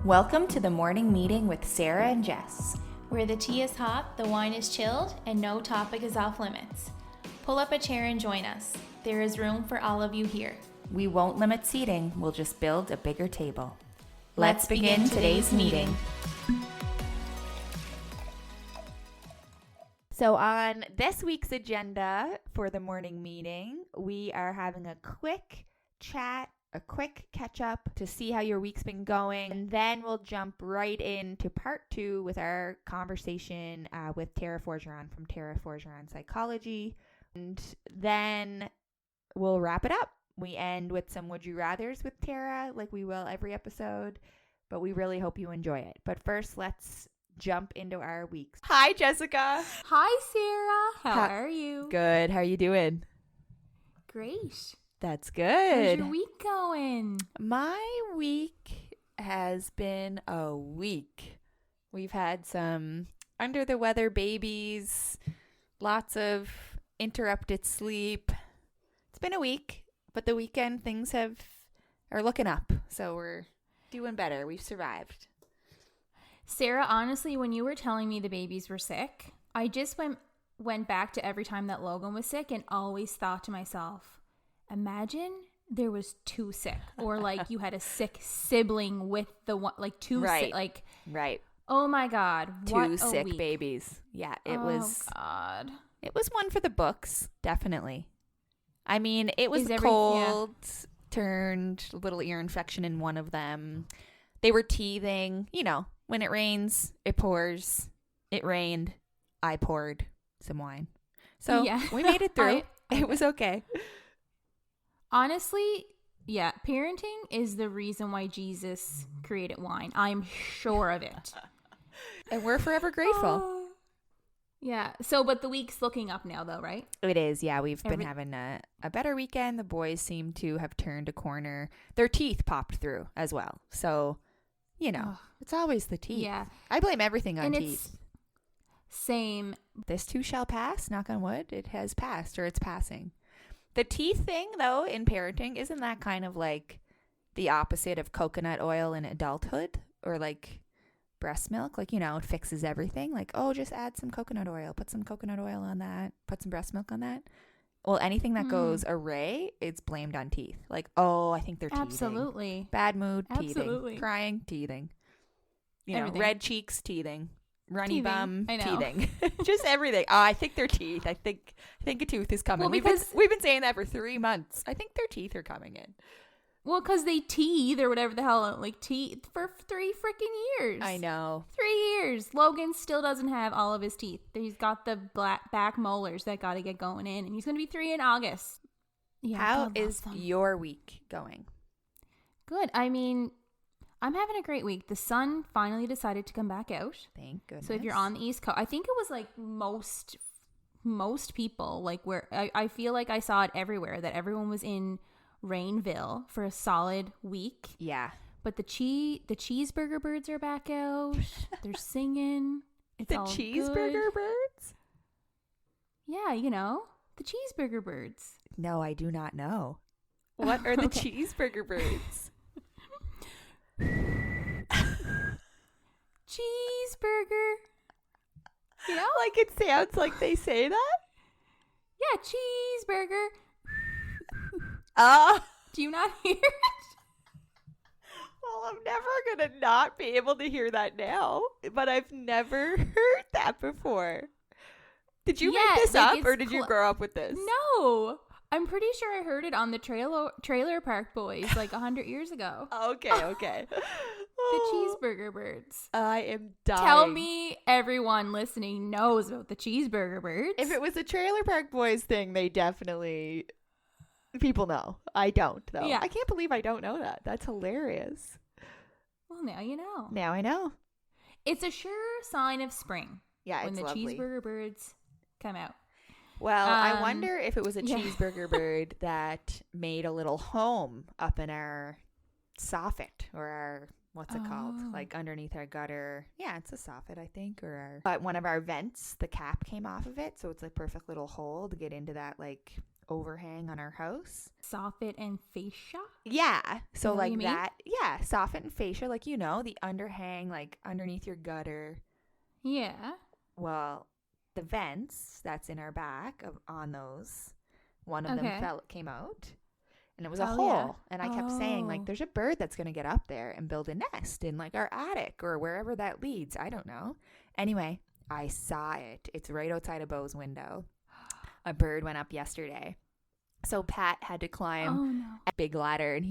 Welcome to the morning meeting with Sarah and Jess. Where the tea is hot, the wine is chilled, and no topic is off limits. Pull up a chair and join us. There is room for all of you here. We won't limit seating, we'll just build a bigger table. Let's begin today's meeting. So on this week's agenda for the morning meeting, we are having a quick chat, a quick catch up to see how your week's been going. And then we'll jump right into part 2 with our conversation with Tara Forgeron from Tara Forgeron Psychology. And then we'll wrap it up. We end with some Would You Rathers with Tara, like we will every episode. But we really hope you enjoy it. But first, let's jump into our weeks. Hi, Jessica. Hi, Sarah. How are you? Good. How are you doing? Great. That's good. How's your week going? My week has been a week. We've had some under the weather babies, lots of interrupted sleep. It's been a week, but the weekend things are looking up. So we're doing better. We've survived. Sarah, honestly, when you were telling me the babies were sick, I just went back to every time that Logan was sick and always thought to myself, imagine there was 2 sick, or like you had a sick sibling with the one, like 2 sick, like right. Oh my God, 2 sick babies. Yeah, it was. God. It was one for the books, definitely. I mean, it was cold, turned a little ear infection in one of them. They were teething. You know, when it rains, it pours. It rained. I poured some wine. So we made it through. It was okay. Honestly, yeah, parenting is the reason why Jesus created wine. I'm sure of it. And we're forever grateful. Yeah. So, but the week's looking up now, though, right? It is. Yeah, we've been having a better weekend. The boys seem to have turned a corner. Their teeth popped through as well. So, you know, it's always the teeth. Yeah. I blame everything on teeth. Same. This too shall pass. Knock on wood. It has passed, or it's passing. The teeth thing, though, in parenting, isn't that kind of like the opposite of coconut oil in adulthood, or like breast milk? Like, you know, it fixes everything. Like, oh, just add some coconut oil, put some coconut oil on that, put some breast milk on that. Well, anything that goes array, it's blamed on teeth. Like, oh, I think they're teething. Absolutely. Bad mood, Absolutely. teething. Crying, teething. You everything. know, red cheeks, teething. Runny teething. bum, I know. teething. Just everything. Oh, I think their teeth. I think a tooth is coming. Well, we've been saying that for 3 months. I think their teeth are coming in. Well, because they teeth or whatever the hell, like teeth for 3 freaking years. I know. 3 years. Logan still doesn't have all of his teeth. He's got the back molars that got to get going in, and he's going to be 3 in August. Yeah, how is your week going? Good. I mean, I'm having a great week. The sun finally decided to come back out. Thank goodness. So if you're on the East Coast, I think it was like most people, like where I feel like I saw it everywhere, that everyone was in Rainville for a solid week. Yeah. But the cheeseburger birds are back out. They're singing. It's the all cheeseburger good. birds? Yeah, you know, the cheeseburger birds. No, I do not know. What are the cheeseburger birds? Cheeseburger. You know? Like it sounds like they say that? Yeah, cheeseburger. Do you not hear it? Well, I'm never going to not be able to hear that now, but I've never heard that before. Did you make this up, or did you grow up with this? No. I'm pretty sure I heard it on the Trailer Park Boys like 100 years ago. Okay. The cheeseburger birds. I am dying. Tell me everyone listening knows about the cheeseburger birds. If it was a Trailer Park Boys thing, they definitely... People know. I don't, though. Yeah. I can't believe I don't know that. That's hilarious. Well, now you know. Now I know. It's a sure sign of spring. Yeah, when it's the lovely. Cheeseburger birds come out. Well, I wonder if it was a cheeseburger bird that made a little home up in our soffit, or our, what's it called? Like underneath our gutter. Yeah, it's a soffit, I think. But one of our vents, the cap came off of it. So it's a perfect little hole to get into that like overhang on our house. Soffit and fascia? Yeah. So Is that what like you mean? that. Yeah. Soffit and fascia, like, you know, the underhang, like underneath your gutter. Yeah. Well, the vents that's in our back on those, one of Okay. them came out. And it was a Oh, hole. yeah. And I kept saying, like, Oh. there's a bird that's going to get up there and build a nest in, like, our attic or wherever that leads. I don't know. Anyway, I saw it. It's right outside of Beau's window. A bird went up yesterday. So Pat had to climb Oh, no. a big ladder, and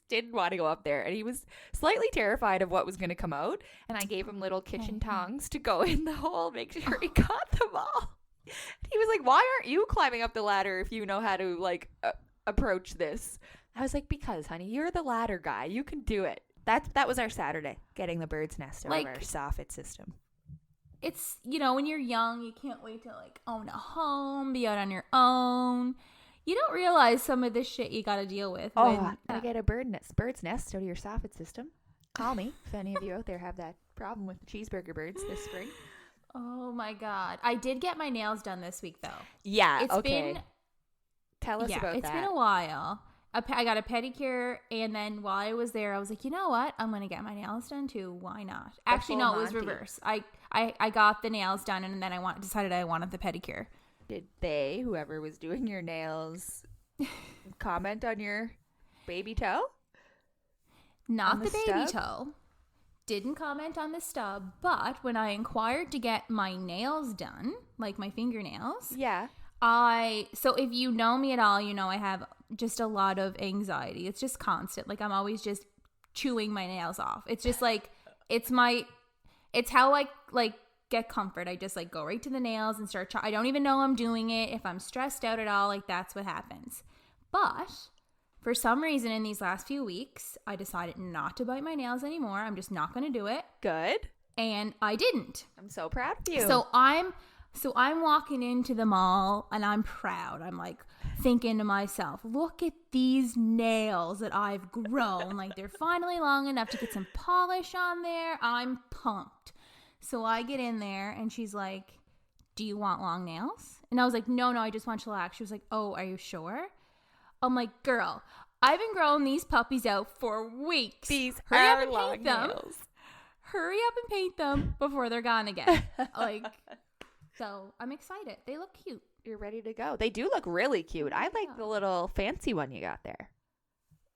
didn't want to go up there. And he was slightly terrified of what was going to come out. And I gave him little kitchen tongs to go in the hole, make sure he caught them all. He was like, why aren't you climbing up the ladder if you know how to, like, approach this? I was like, because, honey, you're the ladder guy. You can do it. That was our Saturday, getting the bird's nest out of our soffit system. It's, you know, when you're young, you can't wait to, like, own a home, be out on your own. You don't realize some of this shit you got to deal with. I get a bird's nest out of your soffit system. Call me if any of you out there have that problem with the cheeseburger birds this spring. Oh, my God. I did get my nails done this week, though. Yeah, It's been... Tell us about that. It's been a while. I got a pedicure, and then while I was there, I was like, you know what? I'm going to get my nails done, too. Why not? Actually, no, it was reverse. I got the nails done, and then decided I wanted the pedicure. Did whoever was doing your nails, comment on your baby toe? Not the baby toe. Didn't comment on the stub, but when I inquired to get my nails done, like my fingernails, yeah. So if you know me at all, you know I have just a lot of anxiety. It's just constant. Like, I'm always just chewing my nails off. It's just like, it's how I, like, get comfort. I just, like, go right to the nails and start I don't even know I'm doing it. If I'm stressed out at all, like, that's what happens. But for some reason in these last few weeks, I decided not to bite my nails anymore. I'm just not going to do it. Good. And I didn't. I'm so proud of you. So I'm walking into the mall and I'm proud. I'm like thinking to myself, look at these nails that I've grown. Like, they're finally long enough to get some polish on there. I'm pumped. So I get in there and she's like, do you want long nails? And I was like, no, I just want shellac. She was like, oh, are you sure? I'm like, girl, I've been growing these puppies out for weeks. These Hurry up are and long paint them. nails. Hurry up and paint them before they're gone again. Like, so I'm excited. They look cute. You're ready to go. They do look really cute. I like the little fancy one you got there.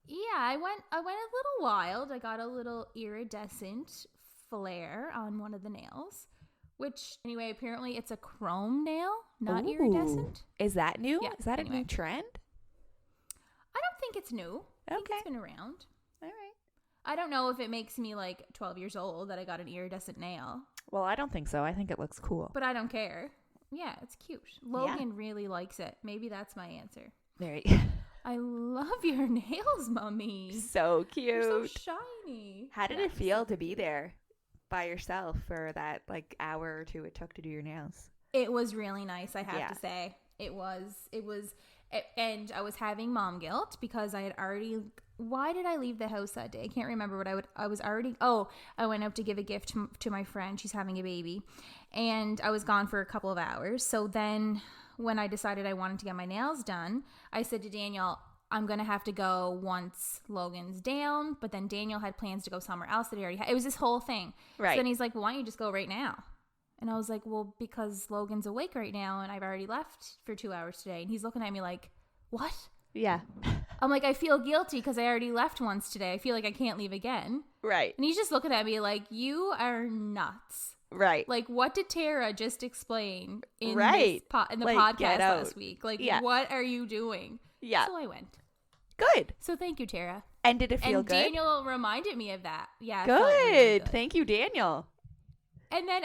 Yeah, I went a little wild. I got a little iridescent flare on one of the nails, which, anyway, apparently it's a chrome nail, not iridescent. Is that new? Yeah, Is that anyway. a new trend? I don't think it's new. I think it's been around. All right. I don't know if it makes me like 12 years old that I got an iridescent nail. Well, I don't think so. I think it looks cool. But I don't care. Yeah, it's cute. Logan really likes it. Maybe that's my answer. There you go. I love your nails, Mommy. So cute. They're so shiny. How did it feel to be there by yourself for that like hour or two it took to do your nails? It was really nice, I have to say. It was, and I was having mom guilt because I had already, why did I leave the house that day? I can't remember, but I went up to give a gift to my friend. She's having a baby, and I was gone for a couple of hours. So then when I decided I wanted to get my nails done, I said to Daniel, I'm going to have to go once Logan's down, but then Daniel had plans to go somewhere else that he already had. It was this whole thing. Right. So then he's like, well, why don't you just go right now? And I was like, well, because Logan's awake right now and I've already left for 2 hours today. And he's looking at me like, what? Yeah. I'm like, I feel guilty because I already left once today. I feel like I can't leave again. Right. And he's just looking at me like, you are nuts. Right. Like, what did Tara just explain in the like, podcast last week? Like, what are you doing? Yeah. So I went. Good. So thank you, Tara. And did it feel good? And Daniel reminded me of that. Yeah. Good. Really good. Thank you, Daniel. And then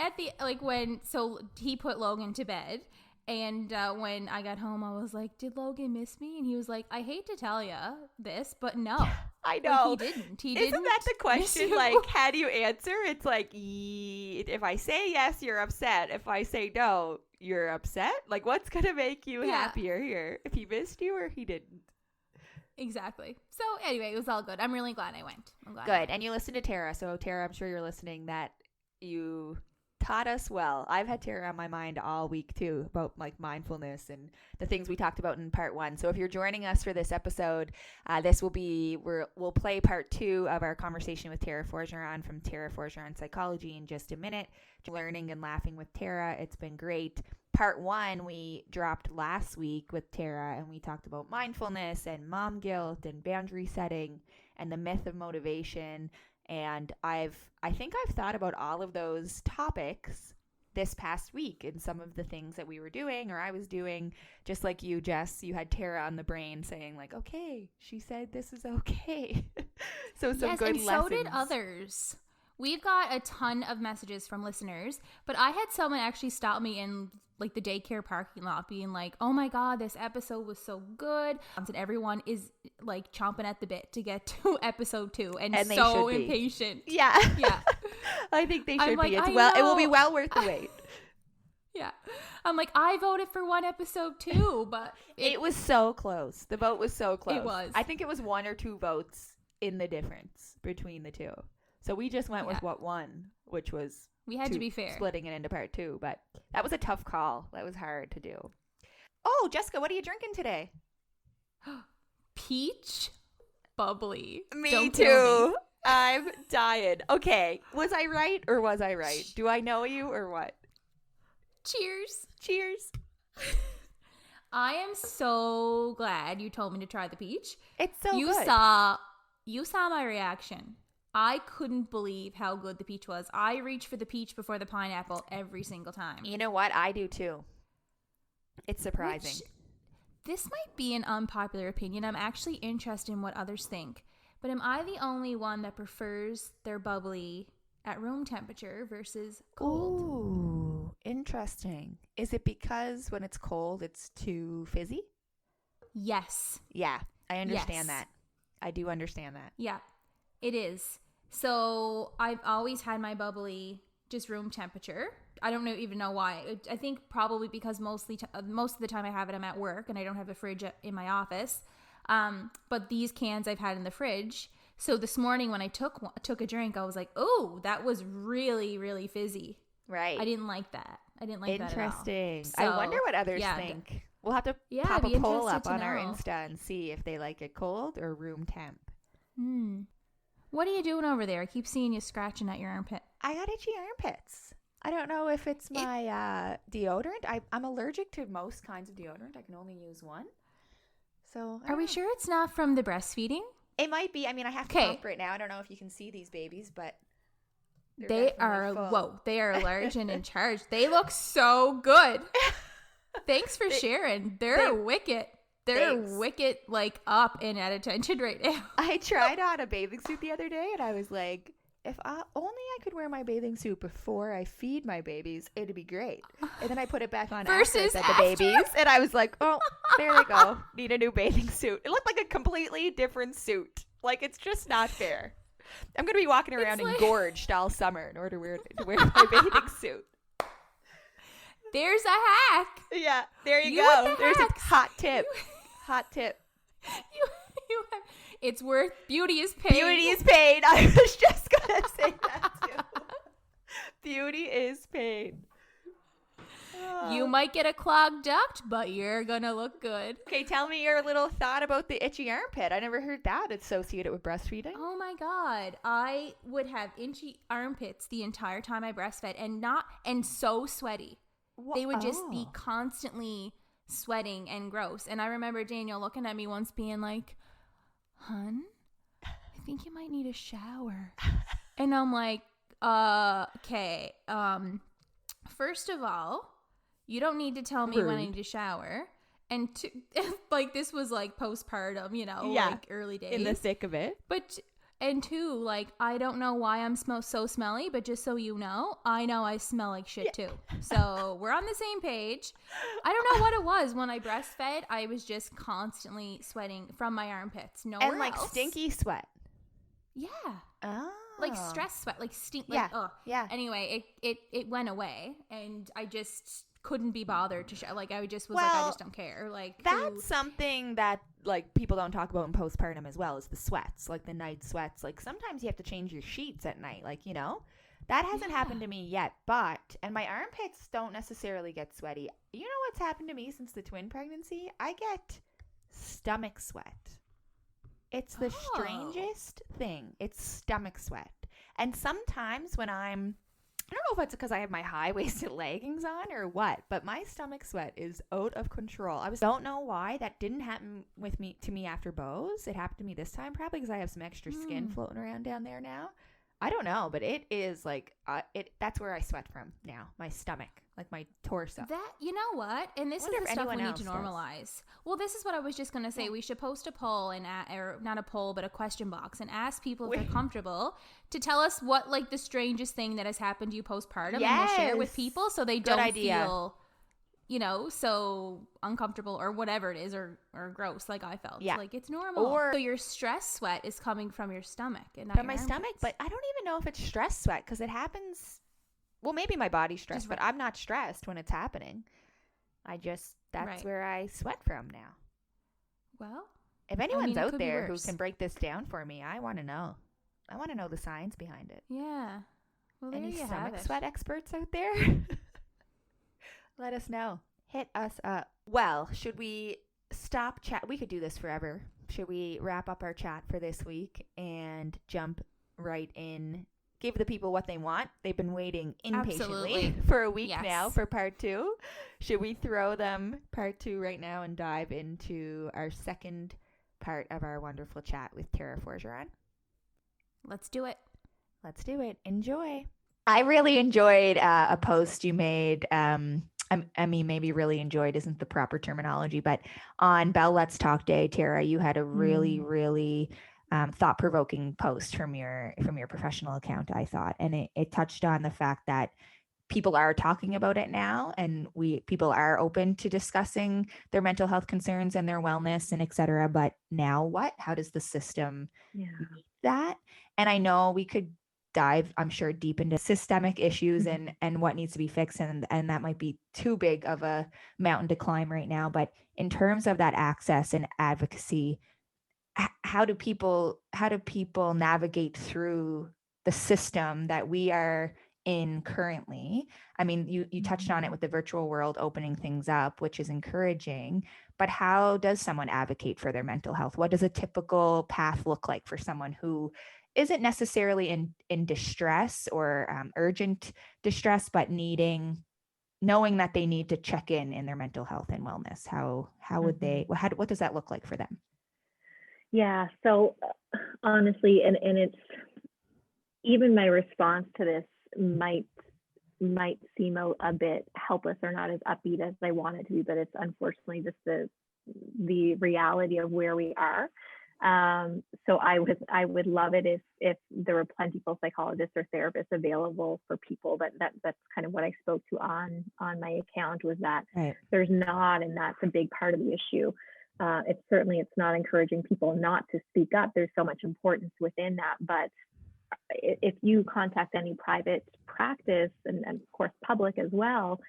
so he put Logan to bed. And when I got home, I was like, did Logan miss me? And he was like, I hate to tell you this, but no. I know. Like, he didn't. Isn't that the question? Like, how do you answer? It's like, if I say yes, you're upset. If I say no, you're upset. Like, what's going to make you happier here? If he missed you or he didn't? Exactly. So anyway, it was all good. I'm really glad I went. Good. And you listened to Tara. So Tara, I'm sure you're listening that you taught us well. I've had Tara on my mind all week too about like mindfulness and the things we talked about in part 1. So if you're joining us for this episode, this will be, we'll play part 2 of our conversation with Tara Forgeron from Tara Forgeron Psychology in just a minute. Learning and laughing with Tara. It's been great. Part 1 we dropped last week with Tara, and we talked about mindfulness and mom guilt and boundary setting and the myth of motivation. And I think I've thought about all of those topics this past week and some of the things that we were doing or I was doing. Just like you, Jess, you had Tara on the brain saying like, okay, she said this is okay. So some good lessons. So did others. We've got a ton of messages from listeners, but I had someone actually stop me in like the daycare parking lot being like, oh my God, this episode was so good. And everyone is like chomping at the bit to get to episode 2 and so impatient. Yeah. Yeah. I think they should like, be. It will be well worth the wait. Yeah. I'm like, I voted for one episode too, but it was so close. The vote was so close. It was. I think it was 1 or 2 votes in the difference between the two. So we just went with what won, which was we had to be fair. Splitting it into part 2, but that was a tough call. That was hard to do. Oh, Jessica, what are you drinking today? Peach bubbly. Me too. I'm dying. Okay, was I right or was I right? Do I know you or what? Cheers. Cheers. I am so glad you told me to try the peach. It's so good. You saw my reaction. I couldn't believe how good the peach was. I reach for the peach before the pineapple every single time. You know what? I do too. It's surprising. This might be an unpopular opinion. I'm actually interested in what others think. But am I the only one that prefers their bubbly at room temperature versus cold? Ooh, interesting. Is it because when it's cold, it's too fizzy? Yes. Yeah, I understand that. I do understand that. Yeah, it is. So I've always had my bubbly just room temperature. I don't even know why. I think probably because most of the time I have it, I'm at work and I don't have a fridge in my office. But these cans I've had in the fridge. So this morning when I took a drink, I was like, "Oh, that was really, really fizzy." Right. I didn't like that. I didn't like that at all. Interesting. So, I wonder what others think. We'll have to pop a poll up on our Insta and see if they like it cold or room temp. What are you doing over there? I keep seeing you scratching at your armpit. I got itchy armpits. I don't know if it's my deodorant. I'm allergic to most kinds of deodorant. I can only use one. So are we sure it's not from the breastfeeding? It might be. I mean, I have to pump right now. I don't know if you can see these babies, but they are they are large and in charge. They look so good. Thanks for sharing. They're wicked. They're wicked, like up and at attention right now. I tried on a bathing suit the other day, and I was like, if only I could wear my bathing suit before I feed my babies, it'd be great. And then I put it back on after I fed the babies, and I was like, oh, there they go. Need a new bathing suit. It looked like a completely different suit. Like, it's just not fair. I'm going to be walking around engorged all summer in order to wear my bathing suit. There's a hack. Yeah, there you go. There's a hot tip. Hot tip. It's worth beauty is pain. Beauty is pain. I was just going to say that too. Beauty is pain. You might get a clogged duct, but you're going to look good. Okay, tell me your little thought about the itchy armpit. I never heard that associated with breastfeeding. Oh my God. I would have itchy armpits the entire time I breastfed and so sweaty. They would just be constantly sweating and gross. And I remember Daniel looking at me once being like, "Hun, I think you might need a shower." And I'm like, okay. First of all, you don't need to tell me when I need to shower. And like this was like postpartum, like early days. In the thick of it. And two, like, I don't know why I'm so smelly, but just so you know I smell like shit too. So we're on the same page. I don't know what it was. When I breastfed, I was just constantly sweating from my armpits. Nowhere and like else. Stinky sweat. Yeah. Oh. Like stress sweat, like stink. Yeah. Like, ugh. Yeah. Anyway, it went away, and I just couldn't be bothered to shower. Like I just was like, I just don't care. Like that's something that like people don't talk about in postpartum as well, is the sweats, like the night sweats. Like sometimes you have to change your sheets at night, like That hasn't happened Yeah. to me yet, and my armpits don't necessarily get sweaty. You know what's happened to me since the twin pregnancy? I get stomach sweat. It's the Oh. strangest thing. It's stomach sweat. And sometimes when I don't know if it's because I have my high waisted leggings on or what, but my stomach sweat is out of control. Don't know why that didn't happen to me after Bose. It happened to me this time, probably because I have some extra skin Hmm. floating around down there now. I don't know, but it is like it. That's where I sweat from now. My stomach, like my torso. That, you know what? And I this wonder is if the stuff anyone we need to else does. normalize. Well, this is what I was just going to Yeah. say. We should post a poll or not a poll, but a question box and ask people if they're Wait. comfortable to tell us what like the strangest thing that has happened to you postpartum, and we'll share with Yes. people so they Good don't idea. feel, so uncomfortable or whatever it is, or gross like I felt. Yeah. Like it's normal. Or So your stress sweat is coming from your stomach and not from your my stomach, armpits. but I don't even know if it's stress sweat because it happens. Well, maybe my body's stressed, Just but I'm not stressed when it's happening. That's right. where I sweat from now. Well, If I anyone's mean, it out could be there who worse. can break this down for me, I want to know. I want to know the science behind it. Yeah. Well, there Any you have stomach it. sweat experts out there? Let us know. Hit us up. Well, should we stop chat? We could do this forever. Should we wrap up our chat for this week and jump right in? Give the people what they want. They've been waiting impatiently Absolutely. for a week now Yes. for part two. Should we throw them part two right now and dive into our second part of our wonderful chat with Tara Forgeron? Let's do it. Let's do it. Enjoy. I really enjoyed a post you made. I mean, maybe really enjoyed isn't the proper terminology, but on Bell Let's Talk Day, Tara, you had a really, really thought-provoking post from your professional account, I thought, and it touched on the fact that people are talking about it now, and people are open to discussing their mental health concerns and their wellness and et cetera. But now what? How does the system Yeah. meet that? And I know we could dive, I'm sure, deep into systemic issues and what needs to be fixed, and that might be too big of a mountain to climb right now. But in terms of that access and advocacy, how do people navigate through the system that we are in currently? I mean, you touched on it with the virtual world opening things up, which is encouraging, but how does someone advocate for their mental health? What does a typical path look like for someone who isn't necessarily in distress or urgent distress, but knowing that they need to check in their mental health and wellness? How would they, what does that look like for them? Yeah. So honestly, and it's even my response to this might seem a bit helpless or not as upbeat as I want it to be, but it's unfortunately just the reality of where we are. So I would love it if there were plentiful psychologists or therapists available for people, but that's kind of what I spoke to on my account, was that Right. there's not, and that's a big part of the issue. It's not encouraging people not to speak up. There's so much importance within that, but if you contact any private practice and of course public as well,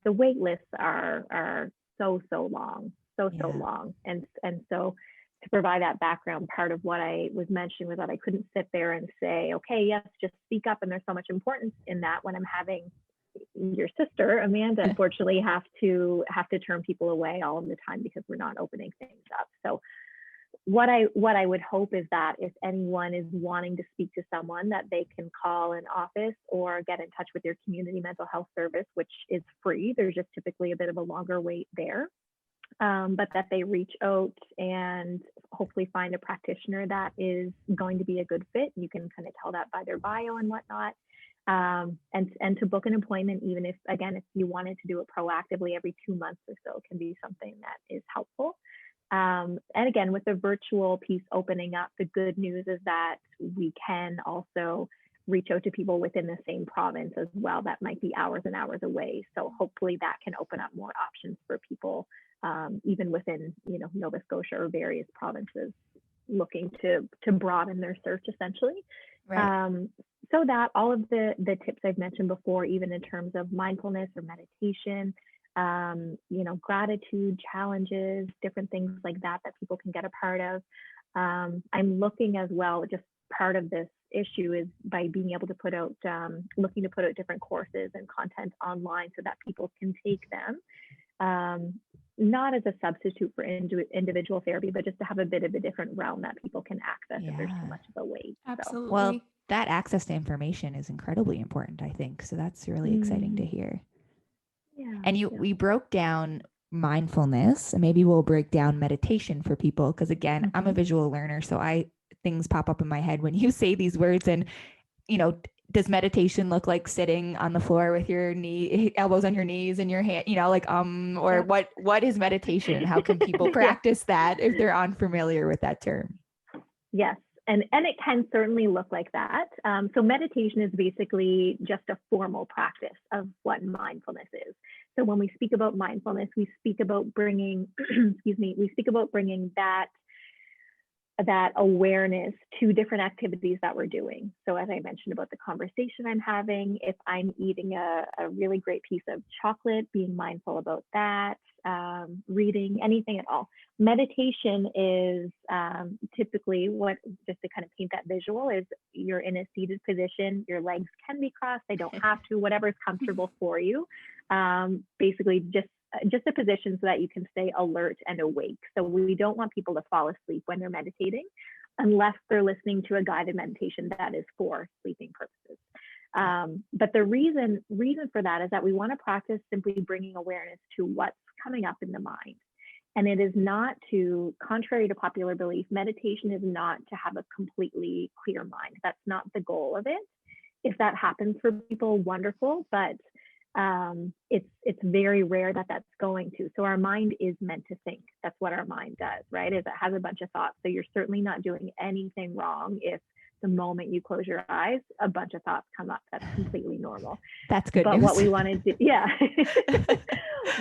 the wait lists are so long, so long, and so to provide that background, part of what I was mentioning was that I couldn't sit there and say, okay, yes, just speak up, and there's so much importance in that, when I'm having your sister Amanda unfortunately have to turn people away all of the time because we're not opening things up. So what I would hope is that if anyone is wanting to speak to someone, that they can call an office or get in touch with your community mental health service, which is free. There's just typically a bit of a longer wait there. But that they reach out and hopefully find a practitioner that is going to be a good fit. You can kind of tell that by their bio and whatnot. And to book an appointment, even if you wanted to do it proactively every 2 months or so, can be something that is helpful. And again, with the virtual piece opening up, the good news is that we can also reach out to people within the same province as well that might be hours and hours away. So hopefully that can open up more options for people, even within Nova Scotia or various provinces looking to broaden their search essentially. Right. So that all of the tips I've mentioned before, even in terms of mindfulness or meditation, gratitude challenges, different things like that people can get a part of. I'm looking as well, just part of this issue is by being able to put out, looking to put out different courses and content online so that people can take them, not as a substitute for individual therapy, but just to have a bit of a different realm that people can access if there's too much of a wait. Absolutely. Well, that access to information is incredibly important, I think. So that's really exciting to hear. Yeah. And we broke down mindfulness, and maybe we'll break down meditation for people. Because again, I'm a visual learner, so things pop up in my head when you say these words. And, does meditation look like sitting on the floor with your elbows on your knees and your hand, or what is meditation? How can people practice that if they're unfamiliar with that term? Yes. And it can certainly look like that. So meditation is basically just a formal practice of what mindfulness is. So when we speak about mindfulness, we speak about bringing, that awareness to different activities that we're doing. So as I mentioned about the conversation I'm having, if I'm eating a really great piece of chocolate, being mindful about that, reading, anything at all. Meditation is typically just to kind of paint that visual, is you're in a seated position, your legs can be crossed, they don't have to, whatever is comfortable for you. Basically just a position so that you can stay alert and awake. So we don't want people to fall asleep when they're meditating, unless they're listening to a guided meditation that is for sleeping purposes. But the reason for that is that we want to practice simply bringing awareness to what's coming up in the mind. And it is not contrary to popular belief, meditation is not to have a completely clear mind. That's not the goal of it. If that happens for people, wonderful, but it's very rare that that's going to. So our mind is meant to think. That's what our mind does, right? Is it has a bunch of thoughts. So you're certainly not doing anything wrong if the moment you close your eyes, a bunch of thoughts come up. That's completely normal. That's good But news. what we want to do,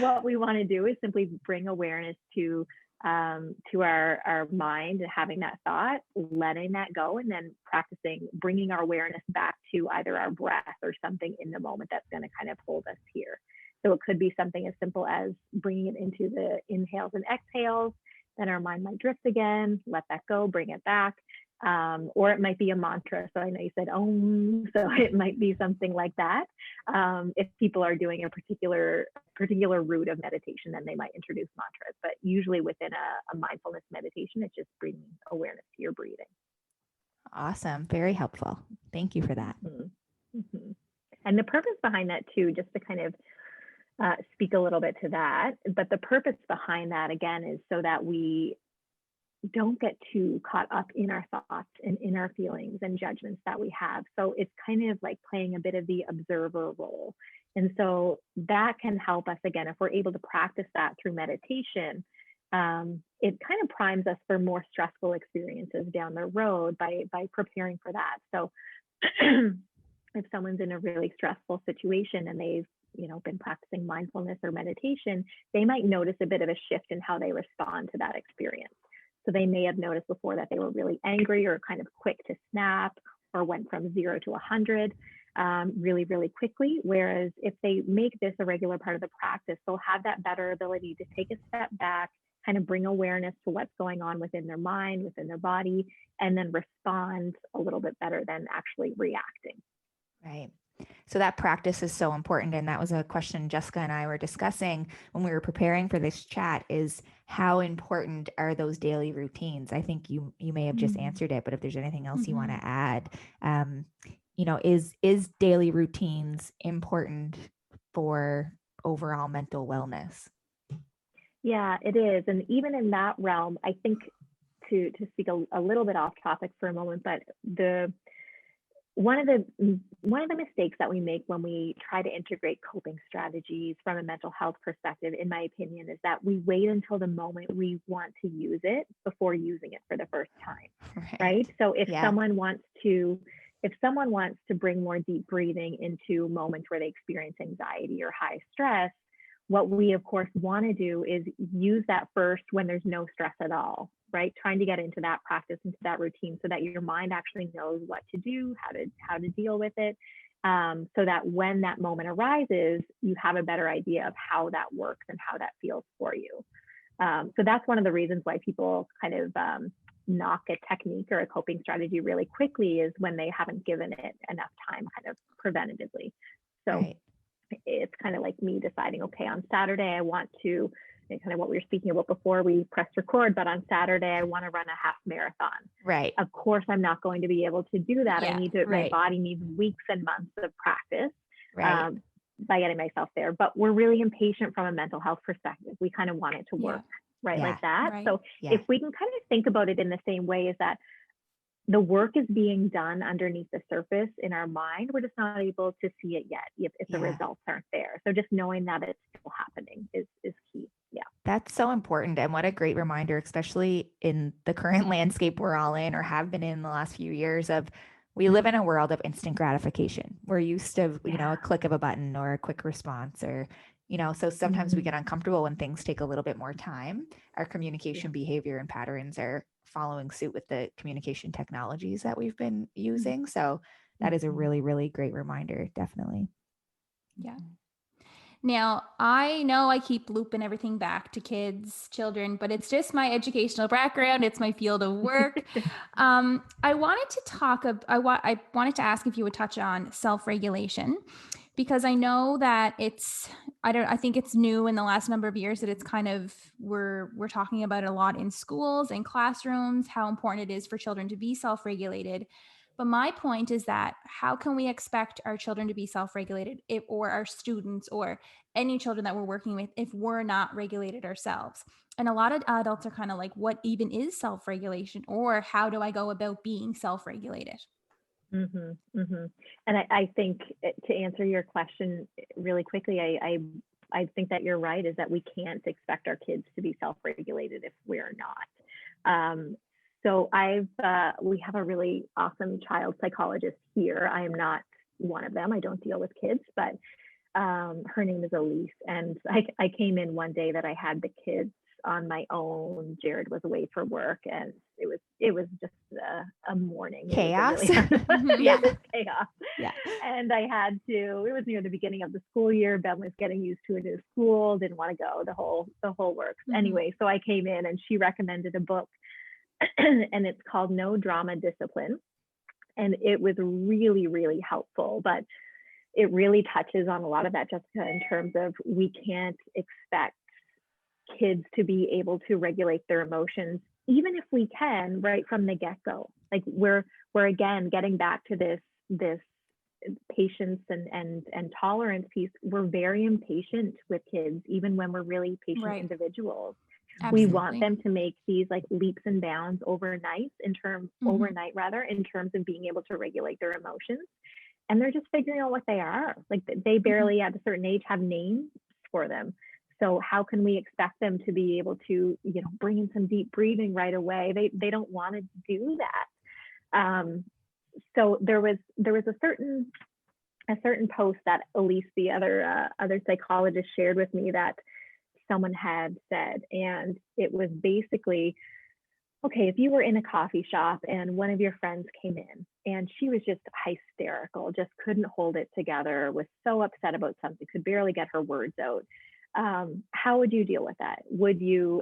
what we want to do is simply bring awareness to our mind and having that thought, letting that go, and then practicing bringing our awareness back to either our breath or something in the moment that's going to kind of hold us here. So it could be something as simple as bringing it into the inhales and exhales, then our mind might drift again, let that go, bring it back. Or it might be a mantra. So I know you said Om, so it might be something like that. If people are doing a particular route of meditation, then they might introduce mantras. But usually within a mindfulness meditation, it's just bringing awareness to your breathing. Awesome. Very helpful. Thank you for that. Mm-hmm. Mm-hmm. And the purpose behind that too, just to kind of speak a little bit to that, but the purpose behind that again is so that we don't get too caught up in our thoughts and in our feelings and judgments that we have. So it's kind of like playing a bit of the observer role. And so that can help us, again, if we're able to practice that through meditation, it kind of primes us for more stressful experiences down the road by preparing for that. So if someone's in a really stressful situation and they've been practicing mindfulness or meditation, they might notice a bit of a shift in how they respond to that experience. So they may have noticed before that they were really angry or kind of quick to snap or went from 0 to 100 really, really quickly. Whereas if they make this a regular part of the practice, they'll have that better ability to take a step back, kind of bring awareness to what's going on within their mind, within their body, and then respond a little bit better than actually reacting. Right. So that practice is so important. And that was a question Jessica and I were discussing when we were preparing for this chat, is how important are those daily routines? I think you may have just answered it, but if there's anything else you want to add, is daily routines important for overall mental wellness? Yeah, it is. And even in that realm, I think to speak a little bit off topic for a moment, but one of the mistakes that we make when we try to integrate coping strategies from a mental health perspective, in my opinion, is that we wait until the moment we want to use it before using it for the first time, right? So if someone wants to bring more deep breathing into moments where they experience anxiety or high stress, what we of course want to do is use that first when there's no stress at all, right? Trying to get into that practice, into that routine, so that your mind actually knows what to do, how to deal with it, so that when that moment arises, you have a better idea of how that works and how that feels for you. So that's one of the reasons why people kind of knock a technique or a coping strategy really quickly is when they haven't given it enough time kind of preventatively. So Right. it's kind of like me deciding, okay, on Saturday, I want to, kind of what we were speaking about before we pressed record, but on Saturday, I want to run a half marathon. Right. Of course, I'm not going to be able to do that. Yeah, I need to, my right. body needs weeks and months of practice Right. by getting myself there. But we're really impatient from a mental health perspective. We kind of want it to work, right? Yeah. Like that. Right. So Yeah. if we can kind of think about it in the same way, is that the work is being done underneath the surface in our mind. We're just not able to see it yet if the Yeah. results aren't there. So just knowing that it's still happening is key. Yeah. That's so important. And what a great reminder, especially in the current landscape we're all in or have been in the last few years of we live in a world of instant gratification. We're used to, you know, Yeah. a click of a button or a quick response or, you know, so sometimes we get uncomfortable when things take a little bit more time. Our communication behavior and patterns are following suit with the communication technologies that we've been using. So that is a really, really great reminder. Definitely. Yeah. Now, I know I keep looping everything back to kids, children, but it's just my educational background. It's my field of work. I wanted to talk. I wanted to ask if you would touch on self-regulation, because I know that it's. I think it's new in the last number of years that it's kind of we're talking about it a lot in schools and classrooms, how important it is for children to be self-regulated. But my point is that how can we expect our children to be self-regulated or our students or any children that we're working with if we're not regulated ourselves? And a lot of adults are kind of like, what even is self-regulation, or how do I go about being self-regulated? And I think to answer your question really quickly, I think that you're right, is that we can't expect our kids to be self-regulated if we're not. So we have a really awesome child psychologist here. I am not one of them. I don't deal with kids, but her name is Elise. And I came in one day that I had the kids on my own. Jared was away for work, and it was just a morning. Chaos. It was chaos. Yeah. And it was near the beginning of the school year. Ben was getting used to a new school, didn't want to go, the whole works. Anyway, so I came in and she recommended a book and it's called No Drama Discipline. And it was really, really helpful, but it really touches on a lot of that, Jessica, in terms of we can't expect kids to be able to regulate their emotions, even if we can, right from the get-go. Like we're again getting back to this patience and tolerance piece. We're very impatient with kids, even when we're really patient individuals. Absolutely. We want them to make these like leaps and bounds overnight in terms of being able to regulate their emotions. And they're just figuring out what they are. Like they barely at a certain age have names for them. So how can we expect them to be able to, bring in some deep breathing right away? They don't want to do that. So there was a certain post that Elise, the other psychologist, shared with me that someone had said, and it was basically, okay, if you were in a coffee shop and one of your friends came in and she was just hysterical, just couldn't hold it together, was so upset about something, could barely get her words out, how would you deal with that? Would you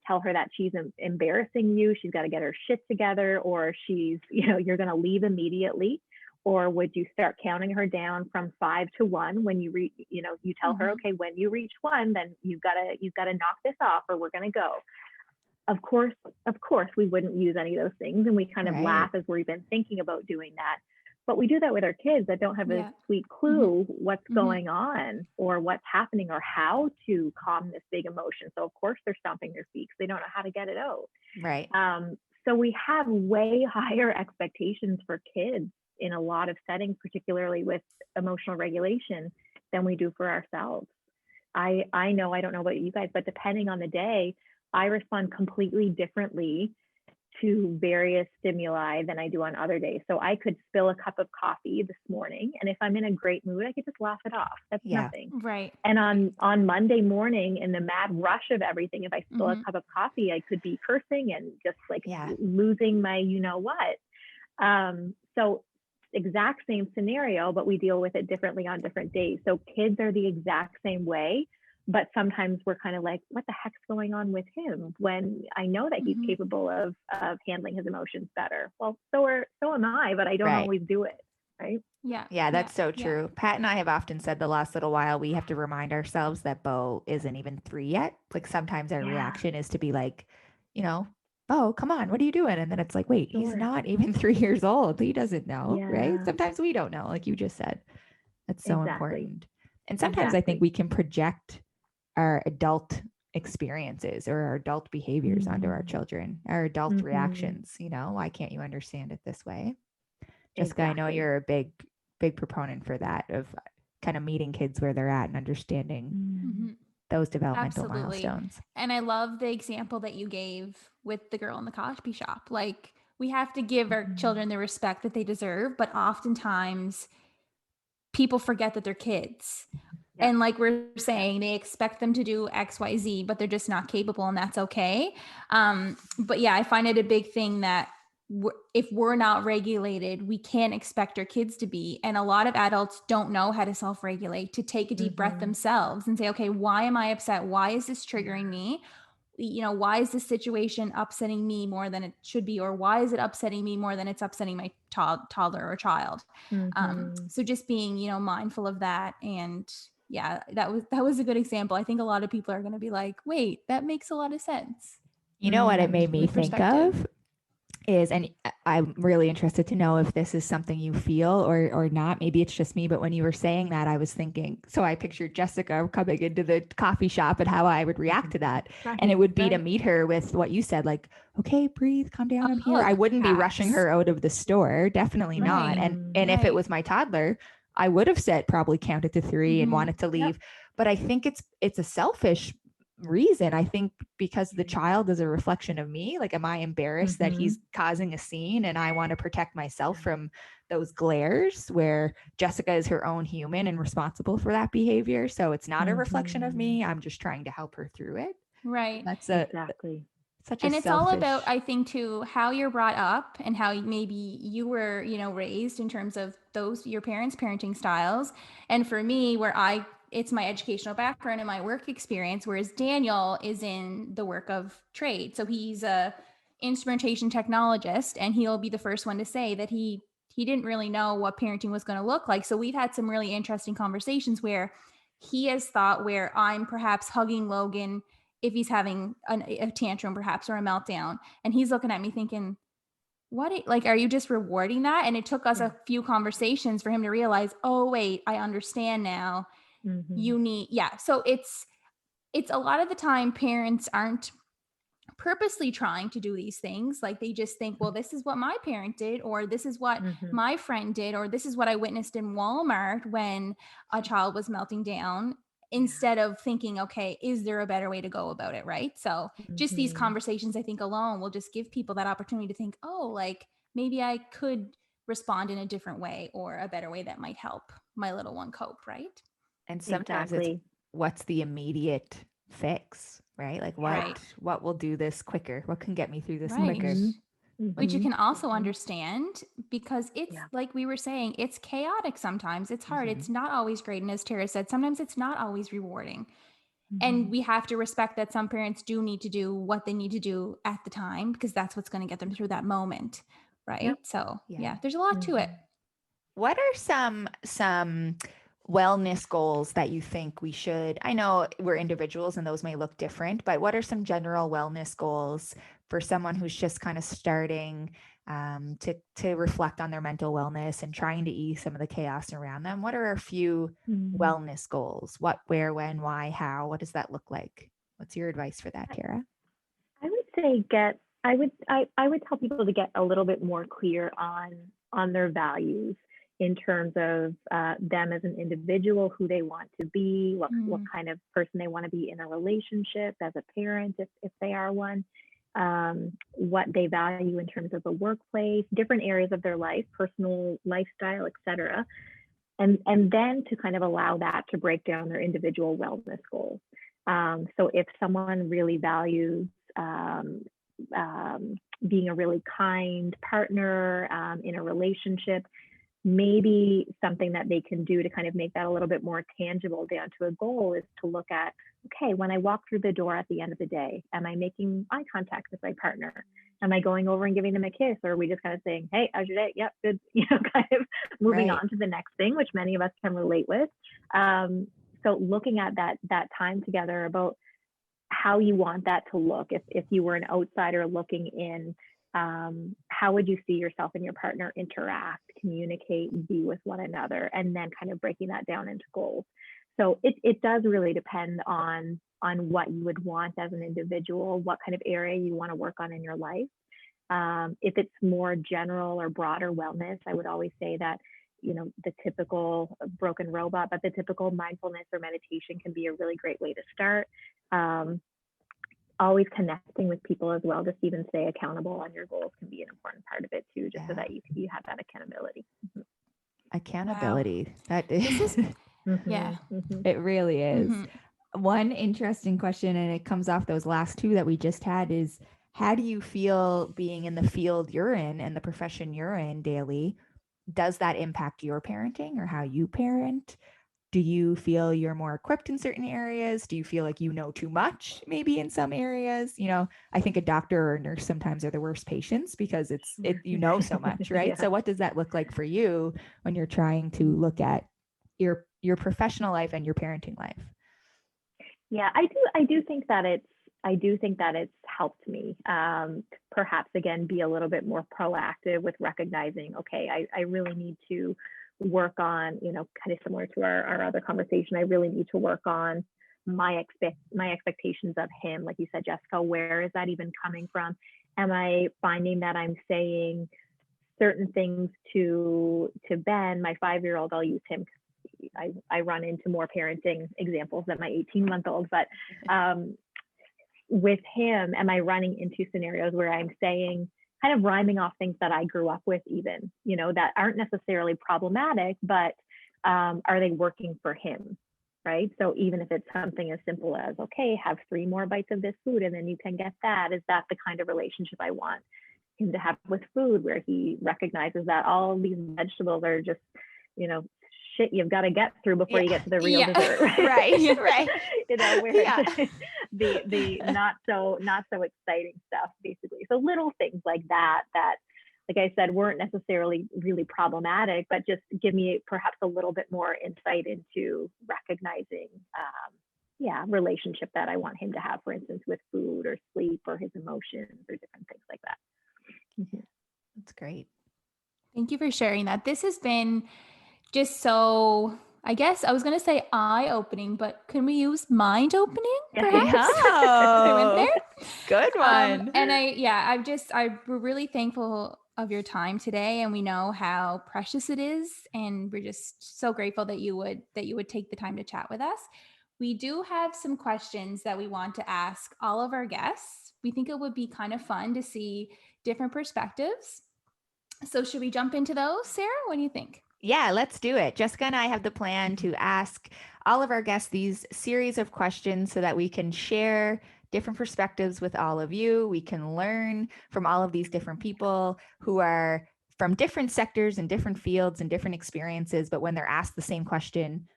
tell her that she's embarrassing you, she's got to get her shit together, or she's, you're going to leave immediately? Or would you start counting her down from 5 to 1 when you reach, you tell her, okay, when you reach 1, then you've got to knock this off or we're going to go. Of course, we wouldn't use any of those things. And we kind of laugh as we've been thinking about doing that. But we do that with our kids that don't have a sweet clue what's going on or what's happening or how to calm this big emotion. So of course they're stomping their feet because they don't know how to get it out. Right. So we have way higher expectations for kids in a lot of settings, particularly with emotional regulation, than we do for ourselves. I know, I don't know about you guys, but depending on the day, I respond completely differently to various stimuli than I do on other days. So I could spill a cup of coffee this morning, and if I'm in a great mood, I could just laugh it off. That's nothing. Right. And on Monday morning, in the mad rush of everything, if I spill a cup of coffee, I could be cursing and just like losing my what. So exact same scenario, but we deal with it differently on different days. So kids are the exact same way. But sometimes we're kind of like, what the heck's going on with him, when I know that he's capable of handling his emotions better. Well, so am I, but I don't Right. always do it. Right. Yeah, that's so true. Pat and I have often said the last little while, we have to remind ourselves that Bo isn't even 3 yet. Like sometimes our reaction is to be like, you know, Bo, come on, what are you doing? And then it's like, wait, he's not even 3 years old. He doesn't know, right? Sometimes we don't know, like you just said. That's so important. And sometimes I think we can project our adult experiences or our adult behaviors onto our children, our adult reactions. You know, why can't you understand it this way? Jessica, I know you're a big proponent for that, of kind of meeting kids where they're at and understanding those developmental milestones. And I love the example that you gave with the girl in the coffee shop. Like, we have to give our children the respect that they deserve, but oftentimes people forget that they're kids. Yep. And like we're saying, they expect them to do X, Y, Z, but they're just not capable, and that's okay. But yeah, I find it a big thing that if we're not regulated, we can't expect our kids to be. And a lot of adults don't know how to self-regulate, to take a deep breath themselves and say, okay, why am I upset? Why is this triggering me? You know, why is this situation upsetting me more than it should be? Or why is it upsetting me more than it's upsetting my toddler or child? So just being, you know, mindful of that. And yeah, that was a good example. I think a lot of people are going to be like, wait, that makes a lot of sense. You know what it made me think of is, and I'm really interested to know if this is something you feel or not. Maybe it's just me, but when you were saying that, I was thinking, so I pictured Jessica coming into the coffee shop and how I would react to that. And it would be to meet her with what you said, like, okay, breathe, calm down, I'm here. I wouldn't be rushing her out of the store. Definitely not. And if it was my toddler, I would have said, probably counted to 3 and wanted to leave. But I think it's a selfish reason. I think because the child is a reflection of me. Like, am I embarrassed that he's causing a scene, and I want to protect myself from those glares, where Jessica is her own human and responsible for that behavior. So it's not a reflection of me. I'm just trying to help her through it. Right. That's such and a it's selfish... all about, I think, too, how you're brought up and how maybe you were, you know, raised in terms of your parents' parenting styles. And for me, it's my educational background and my work experience, whereas Daniel is in the work of trade. So he's a instrumentation technologist, and he'll be the first one to say that he didn't really know what parenting was going to look like. So we've had some really interesting conversations where he has thought, where I'm perhaps hugging Logan if he's having a tantrum perhaps, or a meltdown, and he's looking at me thinking, are you just rewarding that? And it took us a few conversations for him to realize, oh wait, I understand now. You need, so it's a lot of the time parents aren't purposely trying to do these things. Like, they just think, well, this is what my parent did, or this is what my friend did, or this is what I witnessed in Walmart when a child was melting down, instead of thinking, okay, is there a better way to go about it? Right. So just these conversations, I think, alone will just give people that opportunity to think, oh, like, maybe I could respond in a different way, or a better way that might help my little one cope. Right. And sometimes it's what's the immediate fix, right? Like, what will do this quicker? What can get me through this quicker? Which you can also understand, because it's like we were saying, it's chaotic sometimes. It's hard. It's not always great. And as Tara said, sometimes it's not always rewarding. And we have to respect that some parents do need to do what they need to do at the time, because that's what's going to get them through that moment. Right. So there's a lot to it. What are some wellness goals that you think we should... I know we're individuals and those may look different, but what are some general wellness goals for someone who's just kind of starting to reflect on their mental wellness and trying to ease some of the chaos around them? What are a few wellness goals? What, where, when, why, how? What does that look like? What's your advice for that, Tara? I would say I would tell people to get a little bit more clear on their values, in terms of them as an individual, who they want to be, what kind of person they want to be in a relationship, as a parent, if they are one, what they value in terms of a workplace, different areas of their life, personal lifestyle, etc. And then to kind of allow that to break down their individual wellness goals. So if someone really values being a really kind partner in a relationship, maybe something that they can do to kind of make that a little bit more tangible down to a goal is to look at, okay, when I walk through the door at the end of the day, am I making eye contact with my partner? Am I going over and giving them a kiss? Or are we just kind of saying, hey, how's your day? Yep, good. Kind of moving on to the next thing, which many of us can relate with. So looking at that time together about how you want that to look. If you were an outsider looking in, how would you see yourself and your partner interact, communicate, be with one another, and then kind of breaking that down into goals. So it does really depend on what you would want as an individual, what kind of area you want to work on in your life. If it's more general or broader wellness, I would always say that, the typical broken robot, but the typical mindfulness or meditation can be a really great way to start. Always connecting with people as well, just even stay accountable on your goals can be an important part of it too, just so that you have that accountability. Accountability. Wow. That is, yeah, it really is. One interesting question, and it comes off those last two that we just had, is how do you feel being in the field you're in and the profession you're in daily? Does that impact your parenting or how you parent? Do you feel you're more equipped in certain areas? Do you feel like you know too much maybe in some areas? I think a doctor or a nurse sometimes are the worst patients because you know so much, right? Yeah. So what does that look like for you when you're trying to look at your professional life and your parenting life? Yeah, I do think that it's helped me, perhaps again be a little bit more proactive with recognizing, okay, I really need to work on, kind of similar to our other conversation, I really need to work on my expectations of him. Like you said, Jessica, where is that even coming from? Am I finding that I'm saying certain things to Ben, my 5-year-old? I'll use him. I run into more parenting examples than my 18-month-old, but with him, am I running into scenarios where I'm saying, kind of rhyming off things that I grew up with, even, that aren't necessarily problematic, but are they working for him? Right. So even if it's something as simple as, okay, have 3 more bites of this food and then you can get that, is that the kind of relationship I want him to have with food, where he recognizes that all these vegetables are just, shit you've got to get through before you get to the real dessert. Right. Where the not so exciting stuff, basically. So little things like that, like I said, weren't necessarily really problematic, but just give me perhaps a little bit more insight into recognizing, relationship that I want him to have, for instance, with food or sleep or his emotions or different things like that. That's great. Thank you for sharing that. This has been just so, I guess I was going to say eye-opening, but can we use mind-opening perhaps? Oh, good one. And we're really thankful of your time today, and we know how precious it is, and we're just so grateful that you would take the time to chat with us. We do have some questions that we want to ask all of our guests. We think it would be kind of fun to see different perspectives. So should we jump into those, Sarah? What do you think? Yeah, let's do it. Jessica and I have the plan to ask all of our guests these series of questions so that we can share different perspectives with all of you. We can learn from all of these different people who are from different sectors and different fields and different experiences. But when they're asked the same question,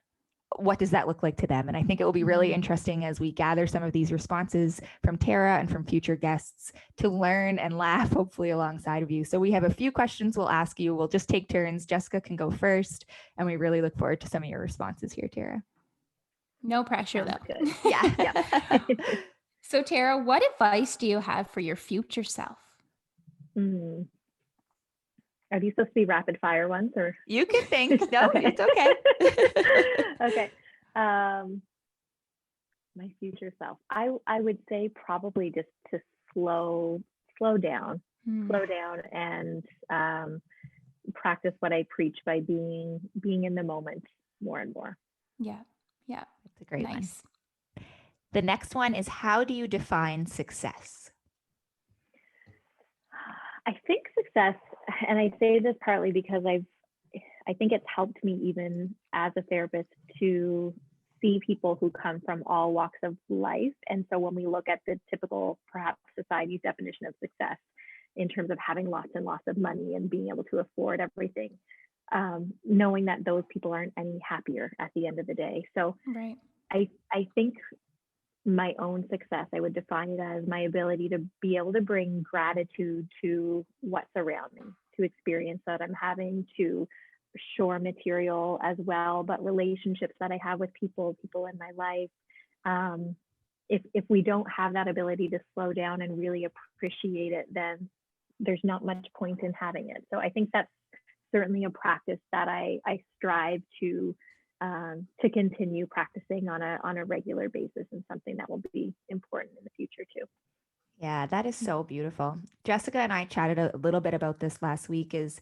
what does that look like to them? And I think it will be really interesting as we gather some of these responses from Tara and from future guests to learn and laugh, hopefully alongside of you. So we have a few questions we'll ask you. We'll just take turns. Jessica can go first. And we really look forward to some of your responses here, Tara. No pressure, though. Good. Yeah. So Tara, what advice do you have for your future self? Are these supposed to be rapid fire ones, or? You can think. No, it's okay. Okay. My future self. I would say probably just to slow down and practice what I preach by being in the moment more and more. Yeah. That's a great one. The next one is, how do you define success? I think success, and I say this partly because I think it's helped me even as a therapist to see people who come from all walks of life. And so when we look at the typical, perhaps society's definition of success in terms of having lots and lots of money and being able to afford everything, knowing that those people aren't any happier at the end of the day. So Right. I think my own success, I would define it as my ability to be able to bring gratitude to what's around me, to experience that I'm having, to shore material as well, but relationships that I have with people in my life. If we don't have that ability to slow down and really appreciate it, then there's not much point in having it. So I think that's certainly a practice that I strive to continue practicing on a regular basis, and something that will be important in the future too. Yeah, that is so beautiful. Jessica and I chatted a little bit about this last week. Is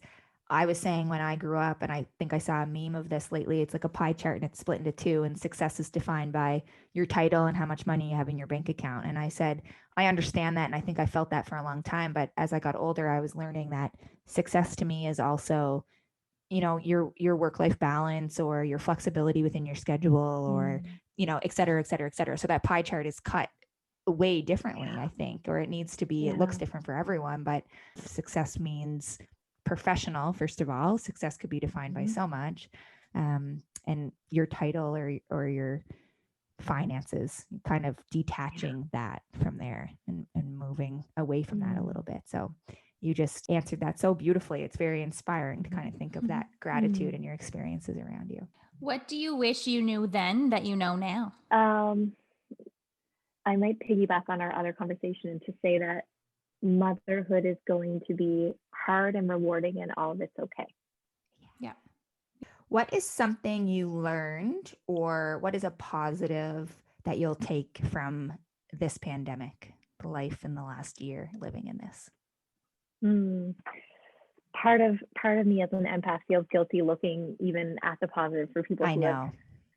I was saying when I grew up, and I think I saw a meme of this lately, it's like a pie chart and it's split into two, and success is defined by your title and how much money you have in your bank account. And I said, I understand that. And I think I felt that for a long time. But as I got older, I was learning that success to me is also, your work-life balance or your flexibility within your schedule or, et cetera, et cetera, et cetera. So that pie chart is cut way differently, I think, or it needs to be, it looks different for everyone, but success means professional. First of all, success could be defined by so much, and your title or your finances, kind of detaching that from there and moving away from that a little bit. So you just answered that so beautifully. It's very inspiring to kind of think of that gratitude and your experiences around you. What do you wish you knew then that you know now? I might piggyback on our other conversation and to say that motherhood is going to be hard and rewarding, and all of it's okay. Yeah. What is something you learned, or what is a positive that you'll take from this pandemic, the life in the last year living in this? Part of me as an empath feels guilty looking even at the positive for people who have,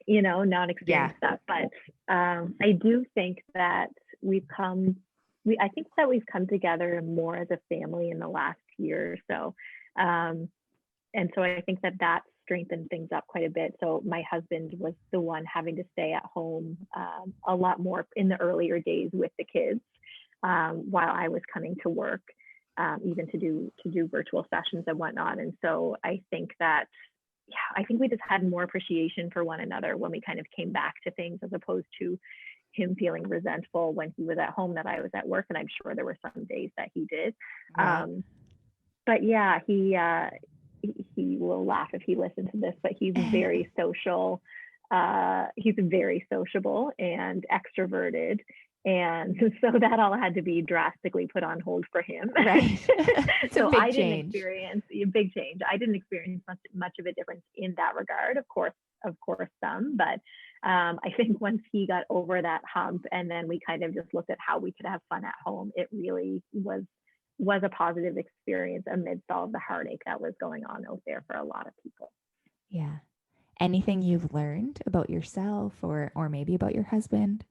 not experienced that. But I do think that we've come together more as a family in the last year or so. And so I think that strengthened things up quite a bit. So my husband was the one having to stay at home a lot more in the earlier days with the kids, while I was coming to work, even to do virtual sessions and whatnot. And so I think we just had more appreciation for one another when we kind of came back to things, as opposed to him feeling resentful when he was at home that I was at work. And I'm sure there were some days that he did. Right. But yeah, he will laugh if he listens to this, but he's very social. He's very sociable and extroverted. And so that all had to be drastically put on hold for him. Right. So I didn't experience a big change. I didn't experience much of a difference in that regard. Of course, some, but I think once he got over that hump, and then we kind of just looked at how we could have fun at home, it really was a positive experience amidst all of the heartache that was going on out there for a lot of people. Yeah. Anything you've learned about yourself or maybe about your husband,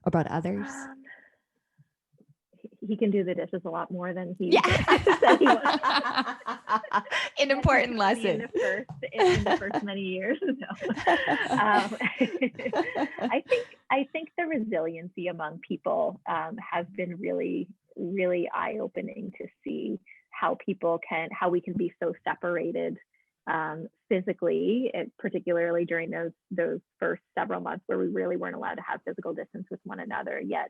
about others? He can do the dishes a lot more than he said he was. An important lesson in the first many years. No. I think the resiliency among people has been really, really eye-opening to see how we can be so separated physically, particularly during those first several months where we really weren't allowed to have physical distance with one another. Yet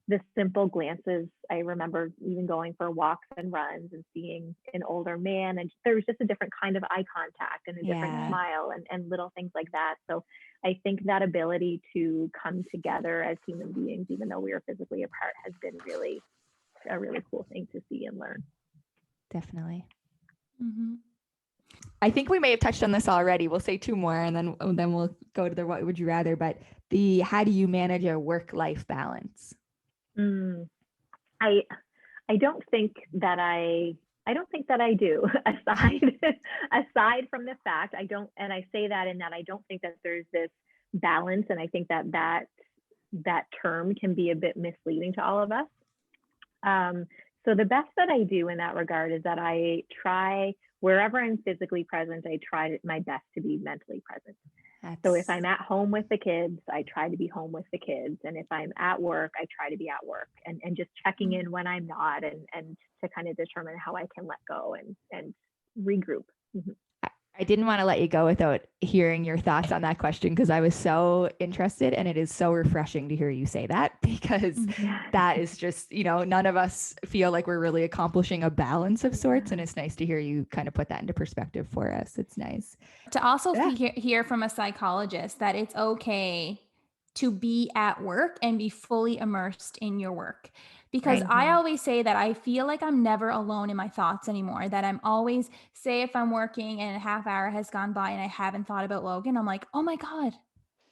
the simple glances, I remember even going for walks and runs and seeing an older man, and there was just a different kind of eye contact and a different smile and little things like that. So I think that ability to come together as human beings, even though we are physically apart, has been really a really cool thing to see and learn. Definitely. I think we may have touched on this already. We'll say two more, and then we'll go to the what would you rather. But how do you manage a work-life balance? I don't think that I do. Aside from the fact I don't, and I say that in that I don't think that there's this balance, and I think that term can be a bit misleading to all of us. So the best that I do in that regard is that I try, wherever I'm physically present, I try my best to be mentally present. So if I'm at home with the kids, I try to be home with the kids. And if I'm at work, I try to be at work, and just checking in when I'm not, and to kind of determine how I can let go and regroup. I didn't want to let you go without hearing your thoughts on that question because I was so interested, and it is so refreshing to hear you say that because that is just, none of us feel like we're really accomplishing a balance of sorts. And it's nice to hear you kind of put that into perspective for us. It's nice. To also hear from a psychologist that it's okay to be at work and be fully immersed in your work. Because I always say that I feel like I'm never alone in my thoughts anymore, that I'm always, say if I'm working and a half hour has gone by and I haven't thought about Logan, I'm like, oh my God,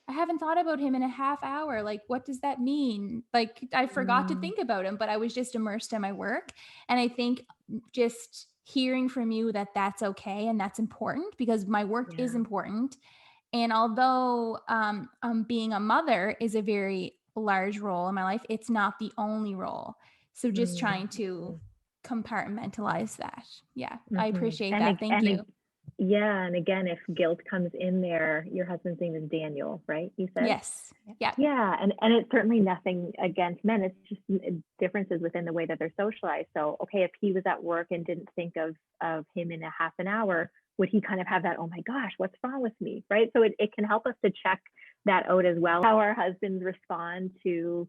I haven't thought about him in a half hour. Like, what does that mean? Like, I forgot to think about him, but I was just immersed in my work. And I think just hearing from you that that's okay and that's important because my work is important. And although being a mother is a very large role in my life, it's not the only role. So just trying to compartmentalize that. Yeah, I appreciate that. Thank you. Yeah. And again, if guilt comes in there, your husband's name is Daniel, right? You said? Yes. Yeah. Yeah. And it's certainly nothing against men. It's just differences within the way that they're socialized. So, okay, if he was at work and didn't think of him in a half an hour, would he kind of have that, oh my gosh, what's wrong with me? Right. So it can help us to check that out as well, how our husbands respond to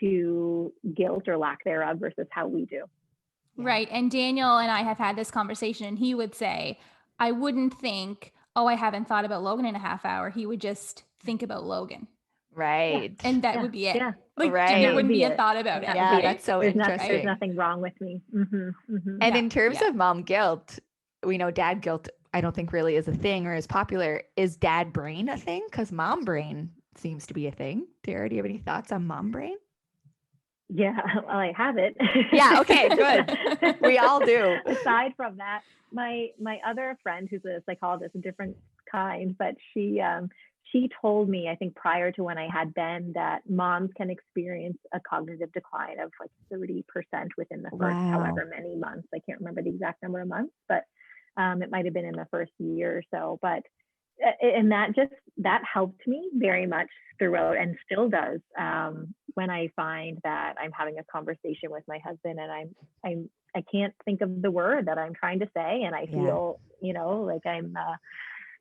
guilt or lack thereof versus how we do. Right. And Daniel and I have had this conversation, and he would say, I wouldn't think, oh, I haven't thought about Logan in a half hour. He would just think about Logan. Right. And that would be it. Yeah. Like, right. there wouldn't be a thought about it. Yeah, that's so interesting. There's nothing wrong with me. And in terms of mom guilt, we know dad guilt, I don't think really is a thing or is popular. Is dad brain a thing? Because mom brain seems to be a thing. Tara, do you have any thoughts on mom brain? Yeah, well, I have it. Yeah, okay, good. We all do. Aside from that, my other friend who's a psychologist, a different kind, but she told me, I think prior to when I had Ben, that moms can experience a cognitive decline of like 30% within the first however many months. I can't remember the exact number of months, but it might have been in the first year or so. But and that helped me very much throughout, and still does, when I find that I'm having a conversation with my husband and I can't think of the word that I'm trying to say, and I feel like I'm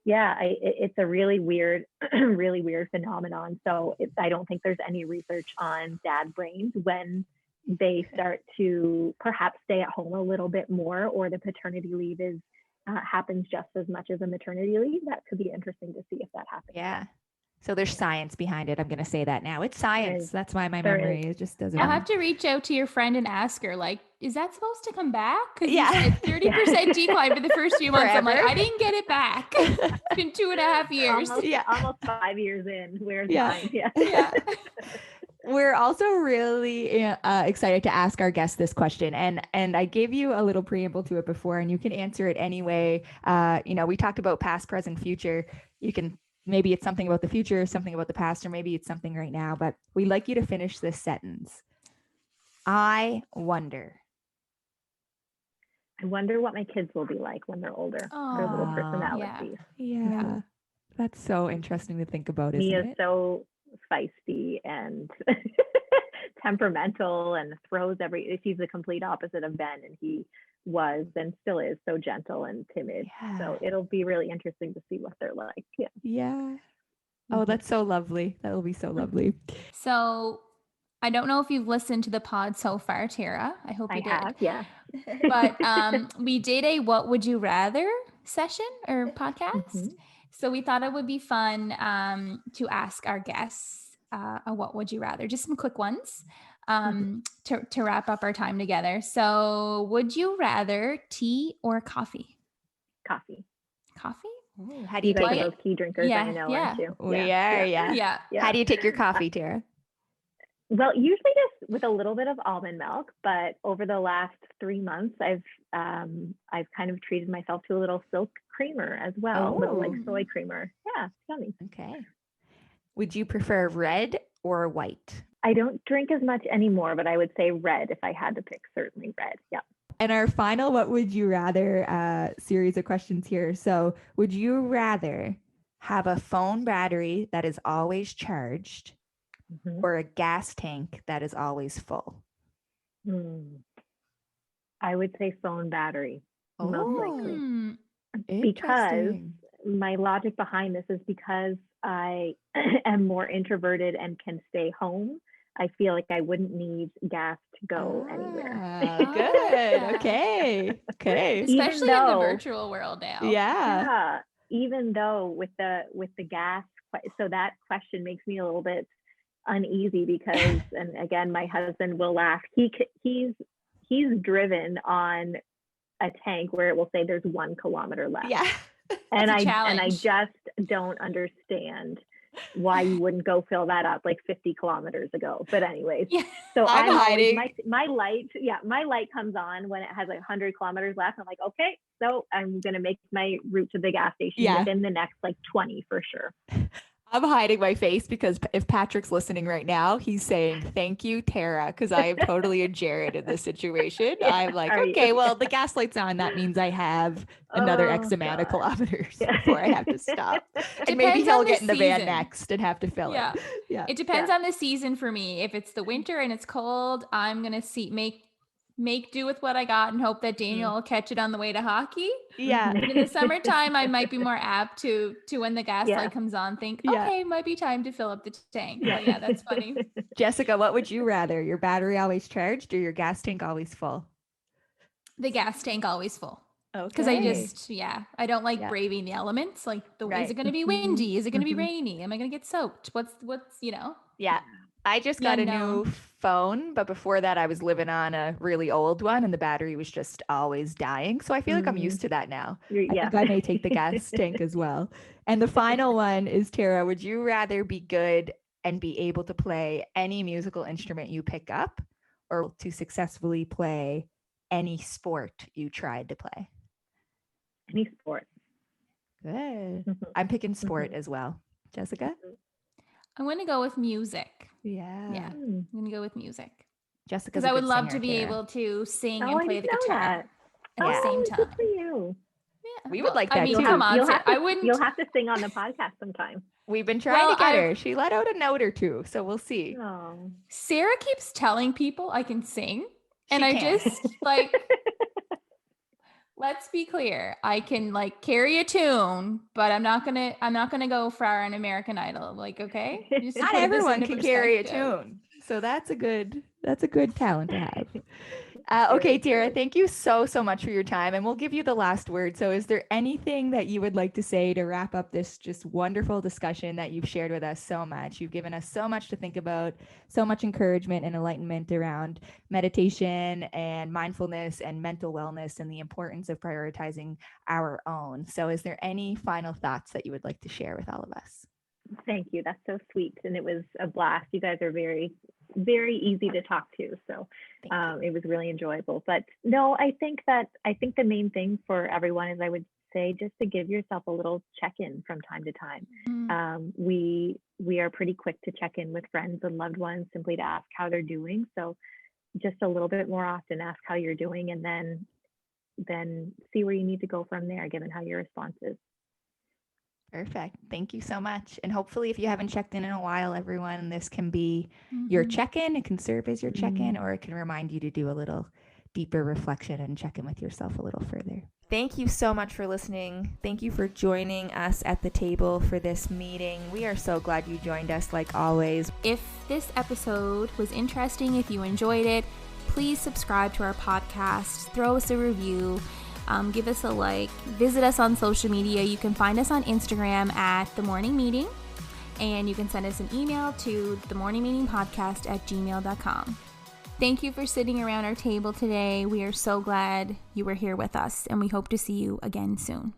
it's a really weird really weird phenomenon. So I don't think there's any research on dad brains when they start to perhaps stay at home a little bit more, or the paternity leave is happens just as much as a maternity leave. That could be interesting to see if that happens. Yeah. So there's science behind it. I'm going to say that now. It's science. That's why my memory just doesn't. I'll have to reach out to your friend and ask her, like, is that supposed to come back? Because you said 30% decline for the first few months. I'm like, I didn't get it back. It's been 2.5 years. Almost 5 years in. Where's mine? Yeah. We're also really excited to ask our guests this question. And I gave you a little preamble to it before, and you can answer it anyway. We talked about past, present, future. You can, maybe it's something about the future, something about the past, or maybe it's something right now, but we'd like you to finish this sentence. I wonder what my kids will be like when they're older. Their little personalities. Yeah. That's so interesting to think about, isn't it? Mia's so feisty and temperamental and she's the complete opposite of Ben, and he was and still is so gentle and timid. So it'll be really interesting to see what they're like. Oh, that's so lovely. That will be so lovely. So I don't know if you've listened to the pod so far, Tara. I hope you did. Have, yeah. But we did a What Would You Rather session or podcast. So we thought it would be fun to ask our guests a What Would You Rather, just some quick ones to wrap up our time together. So would you rather tea or coffee? Coffee. Ooh, how do you take it? Those tea drinkers, I know, aren't you? We are. How do you take your coffee, Tara? Well, usually just with a little bit of almond milk, but over the last 3 months, I've kind of treated myself to a little silk creamer as well, a little like soy creamer. Yeah, yummy. Okay. Would you prefer red or white? I don't drink as much anymore, but I would say red if I had to pick. Certainly red. Yeah. And our final What Would You Rather series of questions here. So would you rather have a phone battery that is always charged or a gas tank that is always full? I would say phone battery. Most likely. because Interesting. my logic behind this is because I am more introverted and can stay home. I feel like I wouldn't need gas to go anywhere. Ah, Oh, I like good. that. Okay. Okay. Even Especially in the though, virtual world now. Yeah. yeah, even though with the gas, so that question makes me a little bit uneasy because, and again, my husband will laugh. He's driven on a tank where it will say there's 1 kilometer left. Yeah. And It's a I challenge. just don't understand why you wouldn't go fill that up like 50 kilometers ago. But anyways, Yeah. so I'm I'm hiding. always, my light comes on when it has like 100 kilometers left. I'm like, okay, so I'm going to make my route to the gas station Yeah. within the next like 20 for sure. I'm hiding my face because if Patrick's listening right now, he's saying, thank you, Tara, because I am totally a Jared in this situation. Yeah, I'm like, are you? okay, well, the gas light's on. That means I have another X Oh, amount of God. kilometers Yeah. before I have to stop. And maybe Depends he'll on the get in the van season. next and have to fill Yeah. it. Yeah. It depends on the season for me. If it's the winter and it's cold, I'm gonna make do with what I got and hope that Daniel will catch it on the way to hockey. Yeah. But in the summertime, I might be more apt to when the gas Yeah. light comes on, think, Yeah. okay, might be time to fill up the tank. Yeah. But yeah, that's funny. Jessica, what would you rather? Your battery always charged or your gas tank always full? The gas tank always full. Okay. Because I don't like Yeah. braving the elements. Like, is Right. it going to be windy? Is it going to be rainy? Am I going to get soaked? What's Yeah. I just The got a unknown. new phone, but before that I was living on a really old one and the battery was just always dying. So I feel like I'm used to that now. I think I may take the gas tank as well. And the final one is, Tara, would you rather be good and be able to play any musical instrument you pick up or to successfully play any sport you tried to play? Any sport. Good. I'm picking sport as well. Jessica? I'm going to go with music. Yeah. Yeah. I'm going to go with music. Jessica's Because a I would good love singer, to be Tara. able to sing Oh, and I play the didn't know guitar that. at the same Oh, time. good for you. Yeah. We would like that I mean, too. come on, Sarah, I wouldn't. You'll have to sing on the podcast sometime. We've been trying Well, to get her. She let out a note or two, so we'll see. Oh. Sarah keeps telling people I can sing, and She I can. just like. Let's be clear. I can like carry a tune, but I'm not gonna go far on American Idol. Like, okay, just to Not put this everyone into can carry a perspective. tune, so that's a good talent to have. Okay, Tara, thank you so much for your time, and we'll give you the last word. So, is there anything that you would like to say to wrap up this just wonderful discussion that you've shared with us so much? You've given us so much to think about, so much encouragement and enlightenment around meditation and mindfulness and mental wellness and the importance of prioritizing our own. So, is there any final thoughts that you would like to share with all of us? Thank you. That's so sweet. And it was a blast. You guys are very, very easy to talk to. So it was really enjoyable. But no, I think the main thing for everyone is, I would say, just to give yourself a little check-in from time to time. Mm-hmm. We are pretty quick to check in with friends and loved ones simply to ask how they're doing. So just a little bit more often, ask how you're doing, and then see where you need to go from there, given how your response is. Perfect. Thank you so much. And hopefully, if you haven't checked in a while, everyone, this can be your check-in. It can serve as your check-in, or it can remind you to do a little deeper reflection and check in with yourself a little further. Thank you so much for listening. Thank you for joining us at the table for this meeting. We are so glad you joined us, like always. If this episode was interesting, if you enjoyed it, please subscribe to our podcast, throw us a review, give us a like, visit us on social media. You can find us on Instagram at The Morning Meeting, and you can send us an email to themorningmeetingpodcast@gmail.com. Thank you for sitting around our table today. We are so glad you were here with us, and we hope to see you again soon.